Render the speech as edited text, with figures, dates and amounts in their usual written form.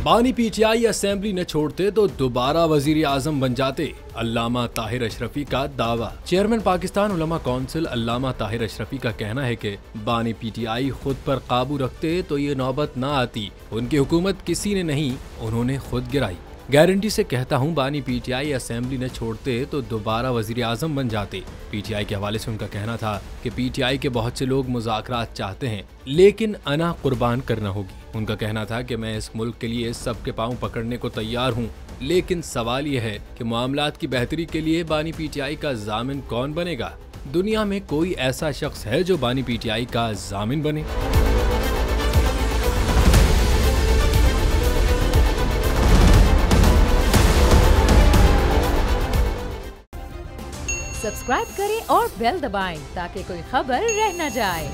बानी PTI assembly न छोड़ते तो दोबारा वजीर आजम बन जाते, अल्लामा ताहिर अशरफी का दावा। चेयरमैन पाकिस्तान उलमा काउंसिल अल्लामा ताहिर अशरफी का कहना है कि बानी पीटीआई खुद पर काबू रखते तो ये नौबत न आती। उनकी हुकूमत किसी ने नहीं, उन्होंने खुद गिराई। गारंटी से कहता हूँ, बानी पीटीआई असेंबली न छोड़ते तो दोबारा वजीर आजम बन जाते। पीटीआई के हवाले से उनका कहना था कि पीटीआई के बहुत से लोग मुज़ाकरात चाहते हैं, लेकिन अना कुर्बान करना होगी। उनका कहना था कि मैं इस मुल्क के लिए सबके पांव पकड़ने को तैयार हूँ, लेकिन सवाल यह है कि मामलात की बेहतरी के लिए बानी पीटीआई का जामिन कौन बनेगा। दुनिया में कोई ऐसा शख्स है जो बानी पीटीआई का जामिन बने? सब्सक्राइब करें और बेल दबाएं ताकि कोई खबर रह न जाए।